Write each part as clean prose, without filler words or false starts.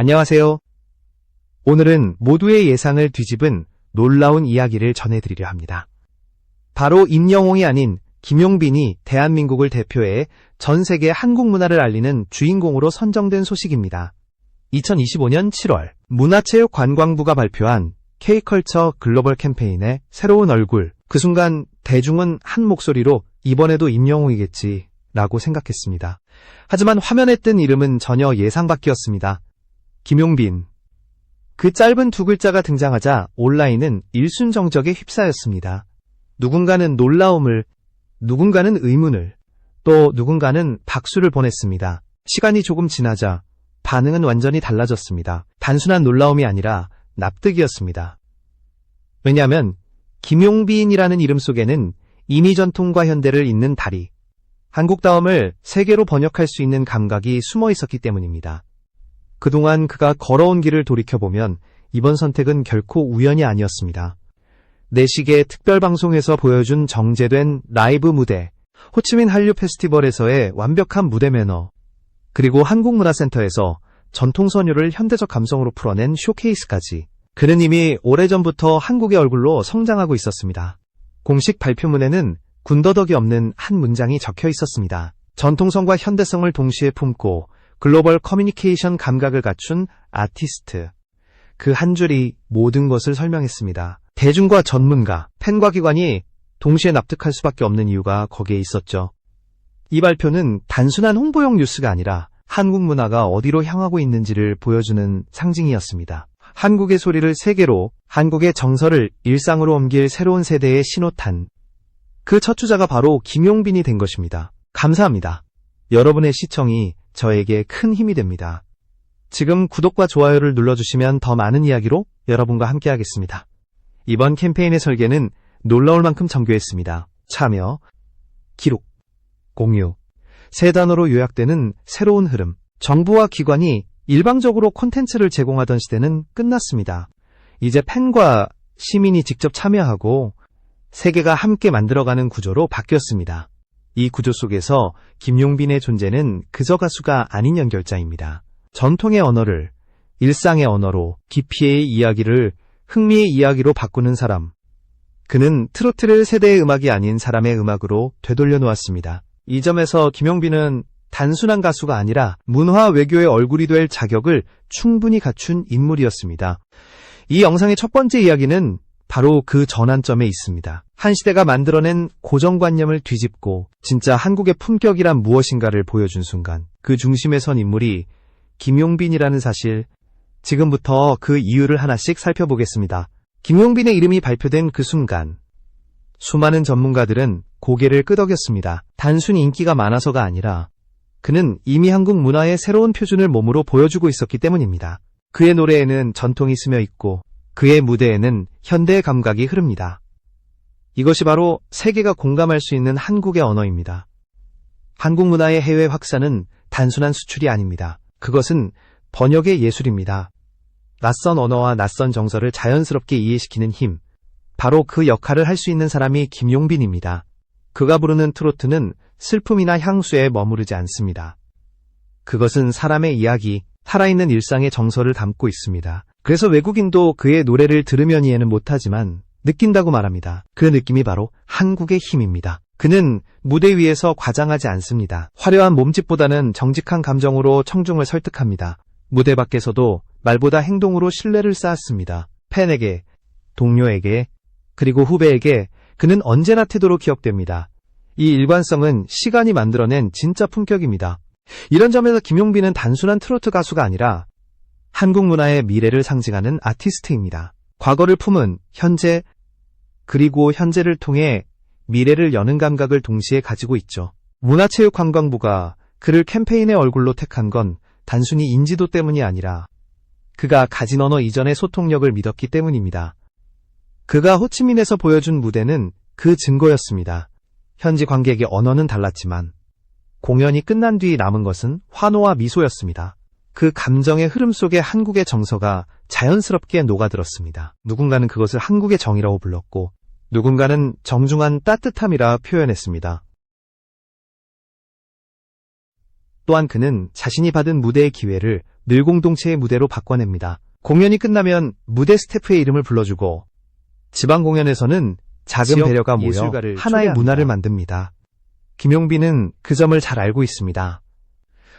안녕하세요. 오늘은 모두의 예상을 뒤집은 놀라운 이야기를 전해드리려 합니다. 바로 임영웅이 아닌 김용빈이 대한민국을 대표해 전 세계 한국 문화를 알리는 주인공으로 선정된 소식입니다. 2025년 7월 문화체육관광부가 발표한 K컬처 글로벌 캠페인의 새로운 얼굴. 그 순간 대중은 한 목소리로 이번에도 임영웅이겠지 라고 생각했습니다. 하지만 화면에 뜬 이름은 전혀 예상 밖이었습니다. 김용빈. 그 짧은 두 글자가 등장하자 온라인은 일순정적에 휩싸였습니다. 누군가는 놀라움을, 누군가는 의문을, 또 누군가는 박수를 보냈습니다. 시간이 조금 지나자 반응은 완전히 달라졌습니다. 단순한 놀라움이 아니라 납득이었습니다. 왜냐하면 김용빈이라는 이름 속에는 이미 전통과 현대를 잇는 다리, 한국다움을 세계로 번역할 수 있는 감각이 숨어 있었기 때문입니다. 그동안 그가 걸어온 길을 돌이켜보면 이번 선택은 결코 우연이 아니었습니다. 내시계 특별방송에서 보여준 정제된 라이브 무대, 호치민 한류 페스티벌에서의 완벽한 무대 매너, 그리고 한국문화센터에서 전통선율을 현대적 감성으로 풀어낸 쇼케이스까지 그는 이미 오래전부터 한국의 얼굴로 성장하고 있었습니다. 공식 발표문에는 군더더기 없는 한 문장이 적혀 있었습니다. 전통성과 현대성을 동시에 품고 글로벌 커뮤니케이션 감각을 갖춘 아티스트. 그 한 줄이 모든 것을 설명했습니다. 대중과 전문가, 팬과 기관이 동시에 납득할 수밖에 없는 이유가 거기에 있었죠. 이 발표는 단순한 홍보용 뉴스가 아니라 한국 문화가 어디로 향하고 있는지를 보여주는 상징이었습니다. 한국의 소리를 세계로, 한국의 정서를 일상으로 옮길 새로운 세대의 신호탄. 그 첫 주자가 바로 김용빈이 된 것입니다. 감사합니다. 여러분의 시청이 저에게 큰 힘이 됩니다. 지금 구독과 좋아요를 눌러주시면 더 많은 이야기로 여러분과 함께하겠습니다. 이번 캠페인의 설계는 놀라울 만큼 정교했습니다. 참여, 기록, 공유. 세 단어로 요약되는 새로운 흐름. 정부와 기관이 일방적으로 콘텐츠를 제공하던 시대는 끝났습니다. 이제 팬과 시민이 직접 참여하고 세계가 함께 만들어가는 구조로 바뀌었습니다. 이 구조 속에서 김용빈의 존재는 그저 가수가 아닌 연결자입니다. 전통의 언어를 일상의 언어로, 깊이의 이야기를 흥미의 이야기로 바꾸는 사람. 그는 트로트를 세대의 음악이 아닌 사람의 음악으로 되돌려 놓았습니다. 이 점에서 김용빈은 단순한 가수가 아니라 문화 외교의 얼굴이 될 자격을 충분히 갖춘 인물이었습니다. 이 영상의 첫 번째 이야기는 바로 그 전환점에 있습니다. 한 시대가 만들어낸 고정관념을 뒤집고 진짜 한국의 품격이란 무엇인가를 보여준 순간 그 중심에 선 인물이 김용빈이라는 사실. 지금부터 그 이유를 하나씩 살펴보겠습니다. 김용빈의 이름이 발표된 그 순간 수많은 전문가들은 고개를 끄덕였습니다. 단순히 인기가 많아서가 아니라 그는 이미 한국 문화의 새로운 표준을 몸으로 보여주고 있었기 때문입니다. 그의 노래에는 전통이 스며 있고 그의 무대에는 현대의 감각이 흐릅니다. 이것이 바로 세계가 공감할 수 있는 한국의 언어입니다. 한국 문화의 해외 확산은 단순한 수출이 아닙니다. 그것은 번역의 예술입니다. 낯선 언어와 낯선 정서를 자연스럽게 이해시키는 힘. 바로 그 역할을 할 수 있는 사람이 김용빈입니다. 그가 부르는 트로트는 슬픔이나 향수에 머무르지 않습니다. 그것은 사람의 이야기, 살아있는 일상의 정서를 담고 있습니다. 그래서 외국인도 그의 노래를 들으면 이해는 못하지만 느낀다고 말합니다. 그 느낌이 바로 한국의 힘입니다. 그는 무대 위에서 과장하지 않습니다. 화려한 몸짓보다는 정직한 감정으로 청중을 설득합니다. 무대 밖에서도 말보다 행동으로 신뢰를 쌓았습니다. 팬에게, 동료에게, 그리고 후배에게 그는 언제나 태도로 기억됩니다. 이 일관성은 시간이 만들어낸 진짜 품격입니다. 이런 점에서 김용빈은 단순한 트로트 가수가 아니라 한국 문화의 미래를 상징하는 아티스트입니다. 과거를 품은 현재, 그리고 현재를 통해 미래를 여는 감각을 동시에 가지고 있죠. 문화체육관광부가 그를 캠페인의 얼굴로 택한 건 단순히 인지도 때문이 아니라 그가 가진 언어 이전의 소통력을 믿었기 때문입니다. 그가 호치민에서 보여준 무대는 그 증거였습니다. 현지 관객의 언어는 달랐지만 공연이 끝난 뒤 남은 것은 환호와 미소였습니다. 그 감정의 흐름 속에 한국의 정서가 자연스럽게 녹아들었습니다. 누군가는 그것을 한국의 정이라고 불렀고 누군가는 정중한 따뜻함이라 표현했습니다. 또한 그는 자신이 받은 무대의 기회를 늘공동체의 무대로 바꿔냅니다. 공연이 끝나면 무대 스태프의 이름을 불러주고 지방 공연에서는 작은 배려가 모여 하나의 초대합니다. 문화를 만듭니다. 김용빈은 그 점을 잘 알고 있습니다.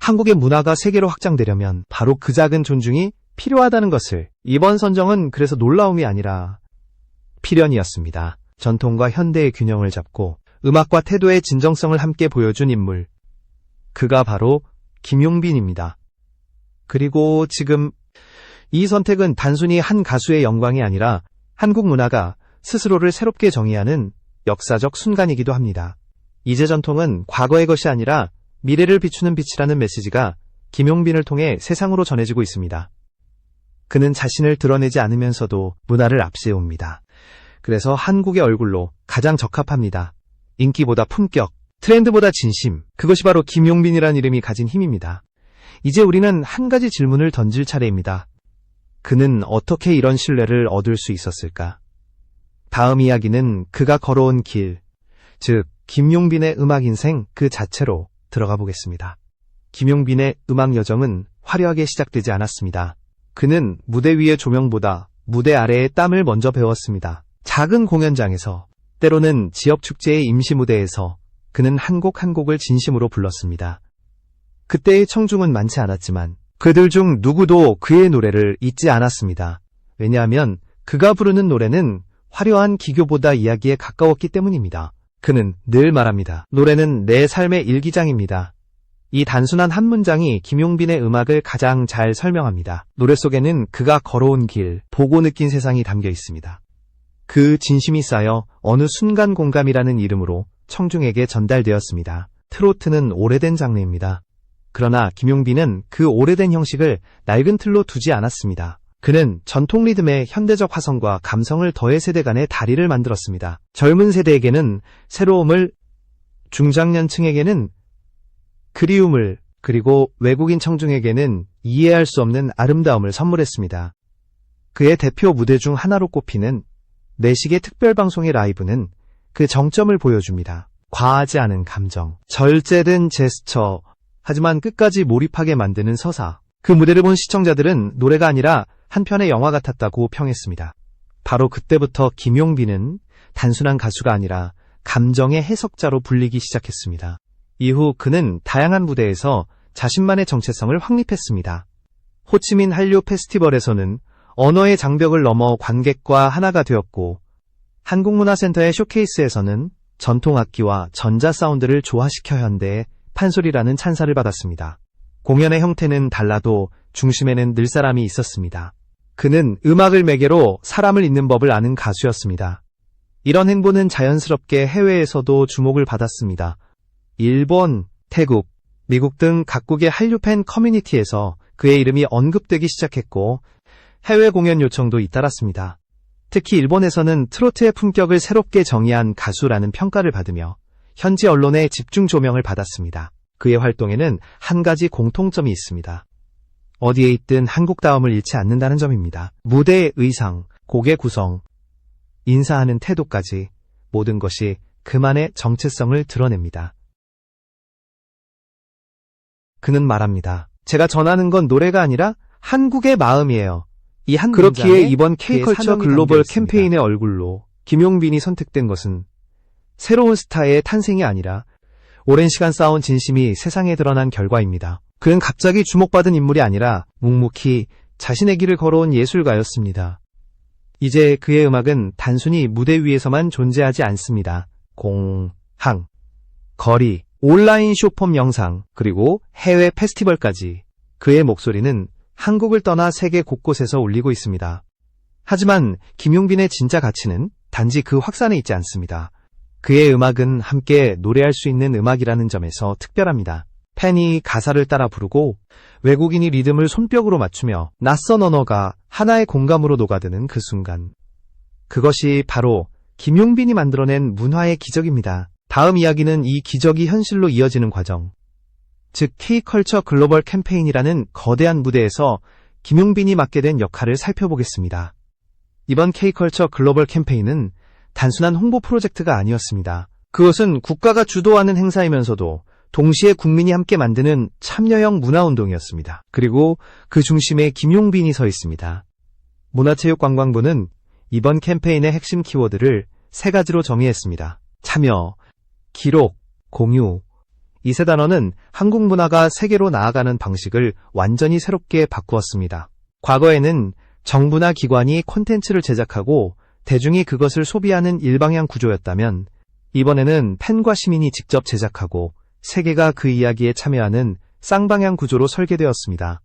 한국의 문화가 세계로 확장되려면 바로 그 작은 존중이 필요하다는 것을. 이번 선정은 그래서 놀라움이 아니라 필연이었습니다. 전통과 현대의 균형을 잡고 음악과 태도의 진정성을 함께 보여준 인물. 그가 바로 김용빈입니다. 그리고 지금 이 선택은 단순히 한 가수의 영광이 아니라 한국 문화가 스스로를 새롭게 정의하는 역사적 순간이기도 합니다. 이제 전통은 과거의 것이 아니라 미래를 비추는 빛이라는 메시지가 김용빈을 통해 세상으로 전해지고 있습니다. 그는 자신을 드러내지 않으면서도 문화를 앞세웁니다. 그래서 한국의 얼굴로 가장 적합합니다. 인기보다 품격, 트렌드보다 진심, 그것이 바로 김용빈이란 이름이 가진 힘입니다. 이제 우리는 한 가지 질문을 던질 차례입니다. 그는 어떻게 이런 신뢰를 얻을 수 있었을까? 다음 이야기는 그가 걸어온 길, 즉 김용빈의 음악 인생 그 자체로 들어가 보겠습니다. 김용빈의 음악 여정은 화려하게 시작되지 않았습니다. 그는 무대 위의 조명보다 무대 아래의 땀을 먼저 배웠습니다. 작은 공연장에서, 때로는 지역 축제의 임시 무대에서 그는 한 곡 한 곡을 진심으로 불렀습니다. 그때의 청중은 많지 않았지만 그들 중 누구도 그의 노래를 잊지 않았습니다. 왜냐하면 그가 부르는 노래는 화려한 기교보다 이야기에 가까웠기 때문입니다. 그는 늘 말합니다. 노래는 내 삶의 일기장입니다. 이 단순한 한 문장이 김용빈의 음악을 가장 잘 설명합니다. 노래 속에는 그가 걸어온 길, 보고 느낀 세상이 담겨 있습니다. 그 진심이 쌓여 어느 순간 공감이라는 이름으로 청중에게 전달되었습니다. 트로트는 오래된 장르입니다. 그러나 김용빈은 그 오래된 형식을 낡은 틀로 두지 않았습니다. 그는 전통 리듬에 현대적 화성과 감성을 더해 세대 간의 다리를 만들었습니다. 젊은 세대에게는 새로움을, 중장년층에게는 그리움을, 그리고 외국인 청중에게는 이해할 수 없는 아름다움을 선물했습니다. 그의 대표 무대 중 하나로 꼽히는 내식의 특별방송의 라이브는 그 정점을 보여줍니다. 과하지 않은 감정, 절제된 제스처, 하지만 끝까지 몰입하게 만드는 서사. 그 무대를 본 시청자들은 노래가 아니라 한 편의 영화 같았다고 평했습니다. 바로 그때부터 김용빈은 단순한 가수가 아니라 감정의 해석자로 불리기 시작했습니다. 이후 그는 다양한 무대에서 자신만의 정체성을 확립했습니다. 호치민 한류 페스티벌에서는 언어의 장벽을 넘어 관객과 하나가 되었고, 한국문화센터의 쇼케이스에서는 전통악기와 전자사운드를 조화시켜 현대의 판소리라는 찬사를 받았습니다. 공연의 형태는 달라도 중심에는 늘 사람이 있었습니다. 그는 음악을 매개로 사람을 잇는 법을 아는 가수였습니다. 이런 행보는 자연스럽게 해외에서도 주목을 받았습니다. 일본, 태국, 미국 등 각국의 한류 팬 커뮤니티에서 그의 이름이 언급되기 시작했고 해외 공연 요청도 잇따랐습니다. 특히 일본에서는 트로트의 품격을 새롭게 정의한 가수라는 평가를 받으며 현지 언론의 집중 조명을 받았습니다. 그의 활동에는 한 가지 공통점이 있습니다. 어디에 있든 한국다움을 잃지 않는다는 점입니다. 무대의 의상, 곡의 구성, 인사하는 태도까지 모든 것이 그만의 정체성을 드러냅니다. 그는 말합니다. 제가 전하는 건 노래가 아니라 한국의 마음이에요. 이 한 그렇기에 이번 K컬처 글로벌 캠페인의 얼굴로 김용빈이 선택된 것은 새로운 스타의 탄생이 아니라 오랜 시간 쌓아온 진심이 세상에 드러난 결과입니다. 그는 갑자기 주목받은 인물이 아니라 묵묵히 자신의 길을 걸어온 예술가였습니다. 이제 그의 음악은 단순히 무대 위에서만 존재하지 않습니다. 공항, 거리, 온라인 쇼폼 영상, 그리고 해외 페스티벌까지 그의 목소리는 한국을 떠나 세계 곳곳에서 울리고 있습니다. 하지만 김용빈의 진짜 가치는 단지 그 확산에 있지 않습니다. 그의 음악은 함께 노래할 수 있는 음악이라는 점에서 특별합니다. 팬이 가사를 따라 부르고 외국인이 리듬을 손뼉으로 맞추며 낯선 언어가 하나의 공감으로 녹아드는 그 순간. 그것이 바로 김용빈이 만들어낸 문화의 기적입니다. 다음 이야기는 이 기적이 현실로 이어지는 과정, 즉 K컬처 글로벌 캠페인이라는 거대한 무대에서 김용빈이 맡게 된 역할을 살펴보겠습니다. 이번 K컬처 글로벌 캠페인은 단순한 홍보 프로젝트가 아니었습니다. 그것은 국가가 주도하는 행사이면서도 동시에 국민이 함께 만드는 참여형 문화운동이었습니다. 그리고 그 중심에 김용빈이 서 있습니다. 문화체육관광부는 이번 캠페인의 핵심 키워드를 3가지로 정의했습니다. 참여, 기록, 공유. 이 3단어는 한국 문화가 세계로 나아가는 방식을 완전히 새롭게 바꾸었습니다. 과거에는 정부나 기관이 콘텐츠를 제작하고 대중이 그것을 소비하는 일방향 구조였다면 이번에는 팬과 시민이 직접 제작하고 세계가 그 이야기에 참여하는 쌍방향 구조로 설계되었습니다.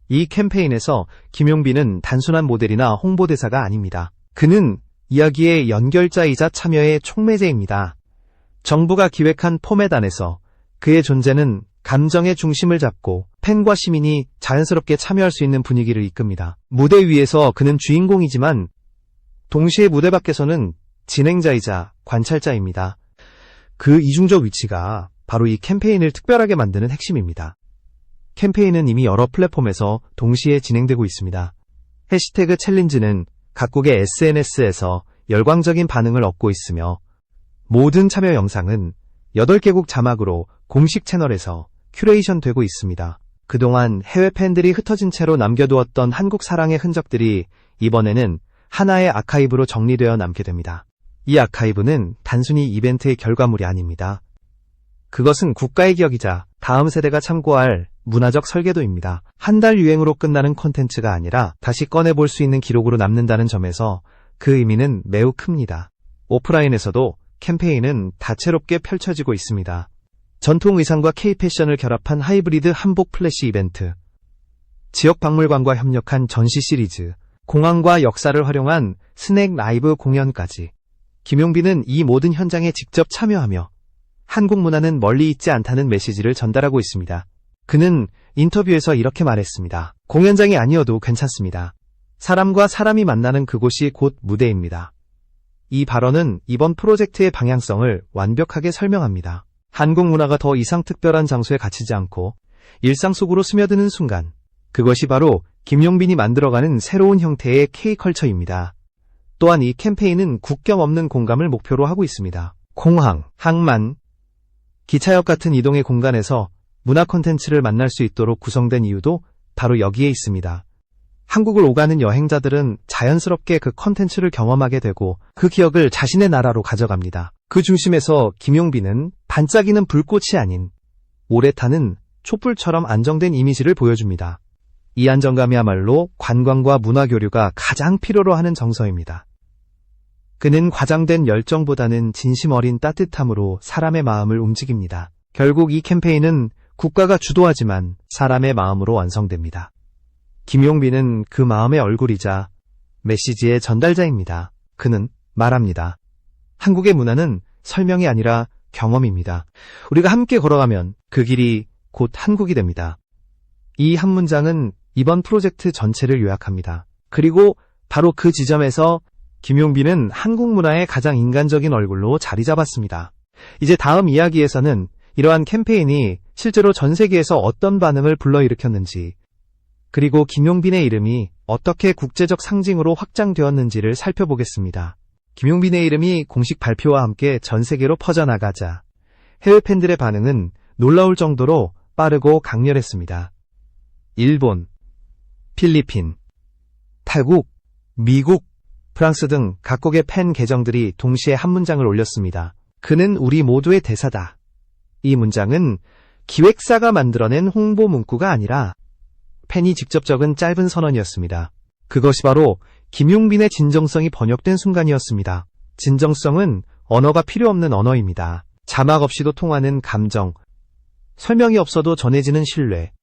이 캠페인에서 김용빈은 단순한 모델이나 홍보대사가 아닙니다. 그는 이야기의 연결자이자 참여의 촉매제입니다. 정부가 기획한 포맷 안에서 그의 존재는 감정의 중심을 잡고 팬과 시민이 자연스럽게 참여할 수 있는 분위기를 이끕니다. 무대 위에서 그는 주인공이지만 동시에 무대 밖에서는 진행자이자 관찰자입니다. 그 이중적 위치가 바로 이 캠페인을 특별하게 만드는 핵심입니다. 캠페인은 이미 여러 플랫폼에서 동시에 진행되고 있습니다. 해시태그 챌린지는 각국의 SNS에서 열광적인 반응을 얻고 있으며 모든 참여 영상은 8개국 자막으로 공식 채널에서 큐레이션 되고 있습니다. 그동안 해외 팬들이 흩어진 채로 남겨두었던 한국 사랑의 흔적들이 이번에는 하나의 아카이브로 정리되어 남게 됩니다. 이 아카이브는 단순히 이벤트의 결과물이 아닙니다. 그것은 국가의 기억이자 다음 세대가 참고할 문화적 설계도입니다. 한 달 유행으로 끝나는 콘텐츠가 아니라 다시 꺼내볼 수 있는 기록으로 남는다는 점에서 그 의미는 매우 큽니다. 오프라인에서도 캠페인은 다채롭게 펼쳐지고 있습니다. 전통 의상과 K-패션을 결합한 하이브리드 한복 플래시 이벤트, 지역 박물관과 협력한 전시 시리즈, 공항과 역사를 활용한 스낵 라이브 공연까지 김용빈은 이 모든 현장에 직접 참여하며 한국 문화는 멀리 있지 않다는 메시지를 전달하고 있습니다. 그는 인터뷰에서 이렇게 말했습니다. 공연장이 아니어도 괜찮습니다. 사람과 사람이 만나는 그곳이 곧 무대입니다. 이 발언은 이번 프로젝트의 방향성을 완벽하게 설명합니다. 한국 문화가 더 이상 특별한 장소에 갇히지 않고 일상 속으로 스며드는 순간, 그것이 바로 김용빈이 만들어가는 새로운 형태의 K컬처입니다. 또한 이 캠페인은 국경 없는 공감을 목표로 하고 있습니다. 공항, 항만, 기차역 같은 이동의 공간에서 문화 콘텐츠를 만날 수 있도록 구성된 이유도 바로 여기에 있습니다. 한국을 오가는 여행자들은 자연스럽게 그 콘텐츠를 경험하게 되고 그 기억을 자신의 나라로 가져갑니다. 그 중심에서 김용빈은 반짝이는 불꽃이 아닌 오래 타는 촛불처럼 안정된 이미지를 보여줍니다. 이 안정감이야말로 관광과 문화 교류가 가장 필요로 하는 정서입니다. 그는 과장된 열정보다는 진심 어린 따뜻함으로 사람의 마음을 움직입니다. 결국 이 캠페인은 국가가 주도하지만 사람의 마음으로 완성됩니다. 김용빈은 그 마음의 얼굴이자 메시지의 전달자입니다. 그는 말합니다. 한국의 문화는 설명이 아니라 경험입니다. 우리가 함께 걸어가면 그 길이 곧 한국이 됩니다. 이 한 문장은 이번 프로젝트 전체를 요약합니다. 그리고 바로 그 지점에서 김용빈은 한국 문화의 가장 인간적인 얼굴로 자리 잡았습니다. 이제 다음 이야기에서는 이러한 캠페인이 실제로 전 세계에서 어떤 반응을 불러일으켰는지, 그리고 김용빈의 이름이 어떻게 국제적 상징으로 확장되었는지를 살펴보겠습니다. 김용빈의 이름이 공식 발표와 함께 전 세계로 퍼져나가자 해외 팬들의 반응은 놀라울 정도로 빠르고 강렬했습니다. 일본, 필리핀, 태국, 미국, 프랑스 등 각국의 팬 계정들이 동시에 한 문장을 올렸습니다. 그는 우리 모두의 대사다. 이 문장은 기획사가 만들어낸 홍보 문구가 아니라 팬이 직접 적은 짧은 선언이었습니다. 그것이 바로 김용빈의 진정성이 번역된 순간이었습니다. 진정성은 언어가 필요 없는 언어입니다. 자막 없이도 통하는 감정, 설명이 없어도 전해지는 신뢰.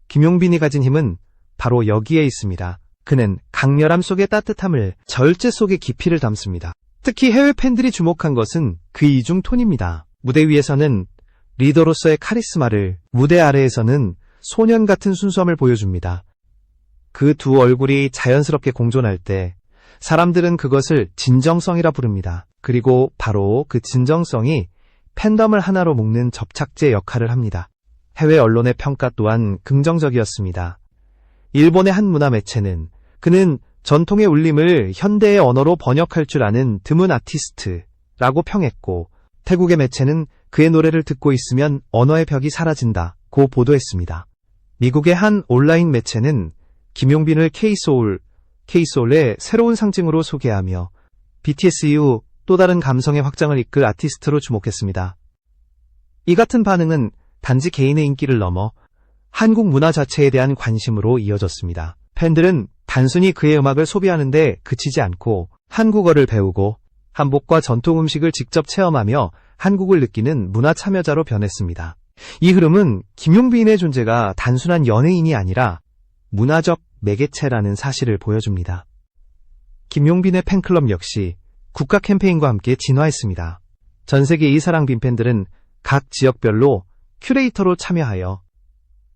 김용빈이 가진 힘은 바로 여기에 있습니다. 그는 강렬함 속의 따뜻함을, 절제 속의 깊이를 담습니다. 특히 해외 팬들이 주목한 것은 그 이중 톤입니다. 무대 위에서는 리더로서의 카리스마를, 무대 아래에서는 소년 같은 순수함을 보여줍니다. 그 두 얼굴이 자연스럽게 공존할 때 사람들은 그것을 진정성이라 부릅니다. 그리고 바로 그 진정성이 팬덤을 하나로 묶는 접착제 역할을 합니다. 해외 언론의 평가 또한 긍정적이었습니다. 일본의 한 문화 매체는 그는 전통의 울림을 현대의 언어로 번역할 줄 아는 드문 아티스트라고 평했고, 태국의 매체는 그의 노래를 듣고 있으면 언어의 벽이 사라진다고 보도했습니다. 미국의 한 온라인 매체는 김용빈을 K-소울의 새로운 상징으로 소개하며 BTS 이후 또 다른 감성의 확장을 이끌 아티스트로 주목했습니다. 이 같은 반응은 단지 개인의 인기를 넘어 한국 문화 자체에 대한 관심으로 이어졌습니다. 팬들은 단순히 그의 음악을 소비하는데 그치지 않고 한국어를 배우고 한복과 전통 음식을 직접 체험하며 한국을 느끼는 문화 참여자로 변했습니다. 이 흐름은 김용빈의 존재가 단순한 연예인이 아니라 문화적 매개체라는 사실을 보여줍니다. 김용빈의 팬클럽 역시 국가 캠페인과 함께 진화했습니다. 전 세계 이사랑 빈팬들은 각 지역별로 큐레이터로 참여하여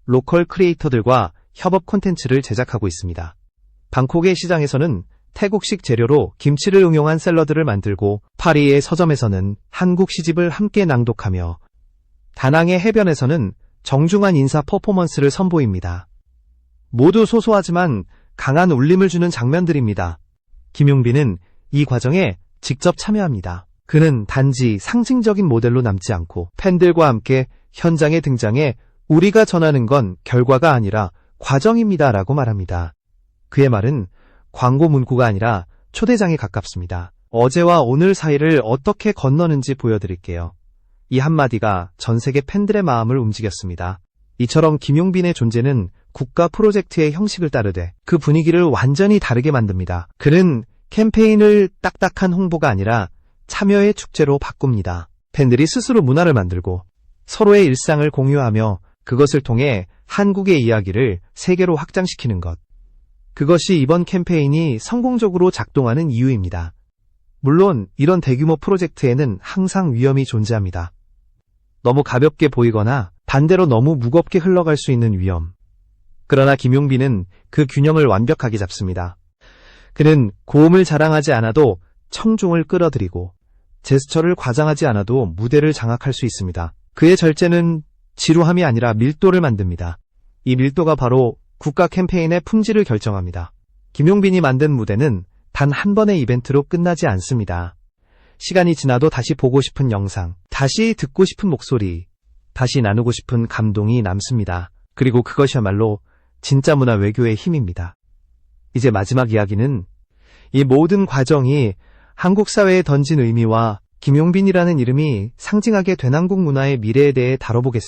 로컬 크리에이터들과 협업 콘텐츠를 제작하고 있습니다. 방콕의 시장에서는 태국식 재료로 김치를 응용한 샐러드를 만들고 파리의 서점에서는 한국 시집을 함께 낭독하며 다낭의 해변에서는 정중한 인사 퍼포먼스를 선보입니다. 모두 소소하지만 강한 울림을 주는 장면들입니다. 김용빈은 이 과정에 직접 참여합니다. 그는 단지 상징적인 모델로 남지 않고 팬들과 함께 현장에 등장해 우리가 전하는 건 결과가 아니라 과정입니다 라고 말합니다. 그의 말은 광고 문구가 아니라 초대장에 가깝습니다. 어제와 오늘 사이를 어떻게 건너는지 보여드릴게요. 이 한마디가 전 세계 팬들의 마음을 움직였습니다. 이처럼 김용빈의 존재는 국가 프로젝트의 형식을 따르되 그 분위기를 완전히 다르게 만듭니다. 그는 캠페인을 딱딱한 홍보가 아니라 참여의 축제로 바꿉니다. 팬들이 스스로 문화를 만들고 서로의 일상을 공유하며 그것을 통해 한국의 이야기를 세계로 확장시키는 것. 그것이 이번 캠페인이 성공적으로 작동하는 이유입니다. 물론 이런 대규모 프로젝트에는 항상 위험이 존재합니다. 너무 가볍게 보이거나 반대로 너무 무겁게 흘러갈 수 있는 위험. 그러나 김용빈은 그 균형을 완벽하게 잡습니다. 그는 고음을 자랑하지 않아도 청중을 끌어들이고 제스처를 과장하지 않아도 무대를 장악할 수 있습니다. 그의 절제는 지루함이 아니라 밀도를 만듭니다. 이 밀도가 바로 국가 캠페인의 품질을 결정합니다. 김용빈이 만든 무대는 단 한 번의 이벤트로 끝나지 않습니다. 시간이 지나도 다시 보고 싶은 영상, 다시 듣고 싶은 목소리, 다시 나누고 싶은 감동이 남습니다. 그리고 그것이야말로 진짜 문화 외교의 힘입니다. 이제 마지막 이야기는 이 모든 과정이 한국 사회에 던진 의미와 김용빈이라는 이름이 상징하게 된 한국 문화의 미래에 대해 다뤄보겠습니다.